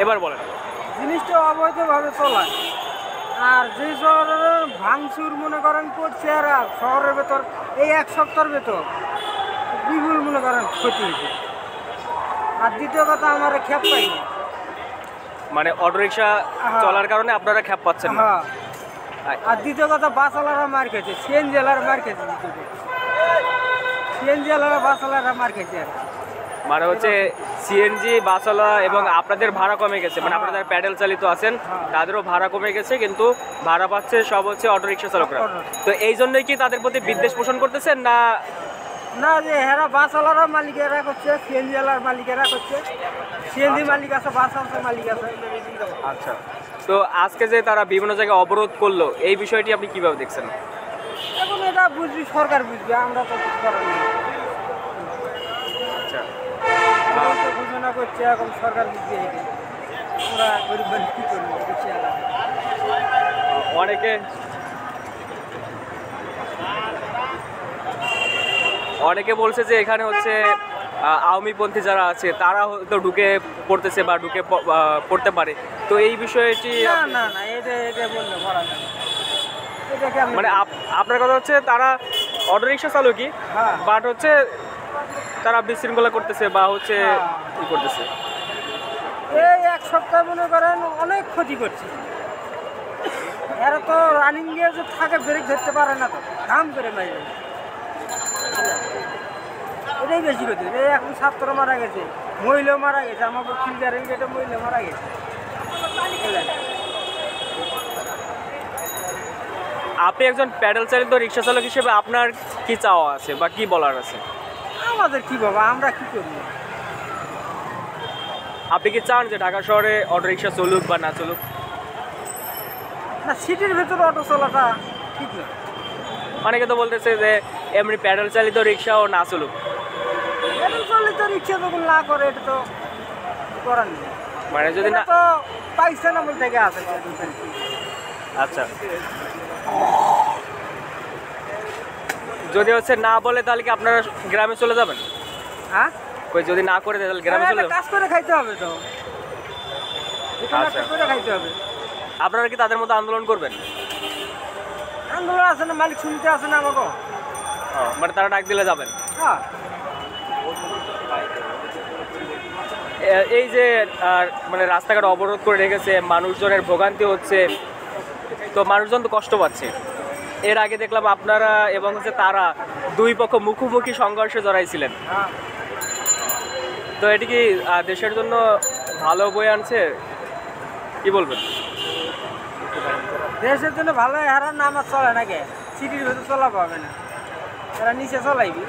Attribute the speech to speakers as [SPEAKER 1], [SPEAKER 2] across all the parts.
[SPEAKER 1] এবার বলেন।
[SPEAKER 2] জিনিসটা অবৈধভাবে চলায়, আর যে শহরের ভাঙচুর মনে করেন করছে, আর শহরের ভেতর এই এক সপ্তাহের ভেতর বিপুল মনে করেন ক্ষতি হয়েছে। আর দ্বিতীয় কথা আমার খেপ পাইনি।
[SPEAKER 1] মানে অটোরিকশা চলার কারণে আপনারা খ্যাপ পাচ্ছেন না।
[SPEAKER 2] হ্যাঁ, আর দ্বিতীয় কথা বাসওয়ালারা মার খেয়েছে, সিএনজি ওয়ালারা মার খেয়েছে, সিএনজি ওয়ালারা বাসওয়ালারা মার খেয়েছে। আর
[SPEAKER 1] মানে হচ্ছে সিএনজি বাসওয়ালা এবং আপনাদের ভাড়া কমে গেছে, মানে আপনাদের প্যাডেল চালিত আছেন তাদেরও ভাড়া কমে গেছে, কিন্তু ভাড়া পাচ্ছে সব হচ্ছে অটোরিকশা চালকরা। তো এই জন্যই কি তাদের প্রতি বিদ্বেষ পোষণ করতেছেন না?
[SPEAKER 2] না, যে হেরা বাসওয়ালারা মালিকেরা করছে, সিএনজি ওয়ালার মালিকেরা করছে, সিএনজি মালিক আছে, বাস আছে মালিক আছে।
[SPEAKER 1] আচ্ছা, তো আজকে যে তারা বিভিন্ন জায়গায় অবরোধ করলো, এই বিষয়টি আপনি কিভাবে দেখছেন?
[SPEAKER 2] এখন এটা বুঝবি, সরকার বুঝবে, আমরা তো কিছু করার নেই।
[SPEAKER 1] আচ্ছা,
[SPEAKER 2] ঘোষণা করছে, এখন সরকার বুঝবে। আমরা গরিব মানুষ কী করবো?
[SPEAKER 1] অনেকে বলছে যে এখানে হচ্ছে আওয়ামীপন্থী যারা আছে তারা হয়তো ঢুকে পড়তেছে বা ঢুকে পড়তে পারে। তো এই বিষয়টি
[SPEAKER 2] না না না, এটা বললে ভরা যায়।
[SPEAKER 1] মানে আপনার কথা হচ্ছে তারা অটোরিকশা চালকই, বাট হচ্ছে তারা বিশৃঙ্খলা করতেছে বা হচ্ছে কি করতেছে।
[SPEAKER 2] এই এক সপ্তাহ মনে করেন অনেক ক্ষতি করছে। এরা তো রানিং গিয়ে যে থাকে, ব্রেক ধরতে পারে না, তো ঘাম করে মাইরে, এটাই বেশি ক্ষতি। এই এখন ছাত্র মারা গেছে, মহিলা মারা গেছে, আমার ফিল্টারের গেটে মহিলা মারা গেছে।
[SPEAKER 1] আপনি একজন প্যাডেল চালিত রিক্সা চালক হিসেবে আপনার কি চাওয়া আছে বা কি বলার আছে?
[SPEAKER 2] আমাদের কি বাবা, আমরা কি করবো?
[SPEAKER 1] আপনি কি চান যে ঢাকা শহরে অটোরিকশা চলুক বা না চলুক?
[SPEAKER 2] না, সিটির ভেতরে অটো চলাটা ঠিক না।
[SPEAKER 1] অনেকে তো বলতেছে যে এমনি প্যাডেল চালিত রিক্সাও না চলুক।
[SPEAKER 2] প্যাডেল চালিত রিক্সা যখন না করে, এটা তো করার নেই।
[SPEAKER 1] মানে যদি না,
[SPEAKER 2] তো পাইছেন আমল থেকে আছে।
[SPEAKER 1] আচ্ছা, যদি হচ্ছে না বলে তাহলে কি আপনারা গ্রামে চলে যাবেন?
[SPEAKER 2] হ্যাঁ,
[SPEAKER 1] কই যদি না করে দেয় তাহলে গ্রামে চলে যাবেন?
[SPEAKER 2] কাজ করে খাইতে হবে তো,
[SPEAKER 1] আচ্ছা,
[SPEAKER 2] করে খাইতে হবে।
[SPEAKER 1] আপনারা কি তাদের মতো আন্দোলন করবেন?
[SPEAKER 2] আন্দোলন আছে না, মালিক শুনতে আছে না আমাকে।
[SPEAKER 1] মানে তারা ডাক দিলে যাবেন?
[SPEAKER 2] হ্যাঁ,
[SPEAKER 1] এই যে মানে রাস্তাঘাট অবরোধ করে রেখেছে, মানুষজনের ভোগান্তি হচ্ছে, তো মানুষজন তো কষ্ট পাচ্ছে। এর আগে দেখলাম আপনারা এবং হচ্ছে তারা দুই পক্ষ মুখোমুখি সংঘর্ষে জড়াইছিলেন। তো এটি কি দেশের জন্য ভালো বয়ে আনছে, কি বলবেন?
[SPEAKER 2] দেশের জন্য ভালো, হারার নাম আর চলে নাকি? সিটির ভেতর চলা পাবে না, এরা নিচে চলাইবি।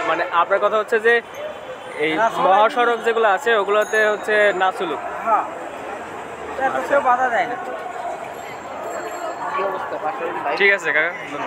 [SPEAKER 1] মানে আপনার কথা হচ্ছে যে এই মহাসড়ক যেগুলো আছে ওগুলোতে হচ্ছে না চলুক।
[SPEAKER 2] হ্যাঁ, এটা তো কেউ বাধা দেয় না।
[SPEAKER 1] ঠিক আছে কাকা, ধন্যবাদ।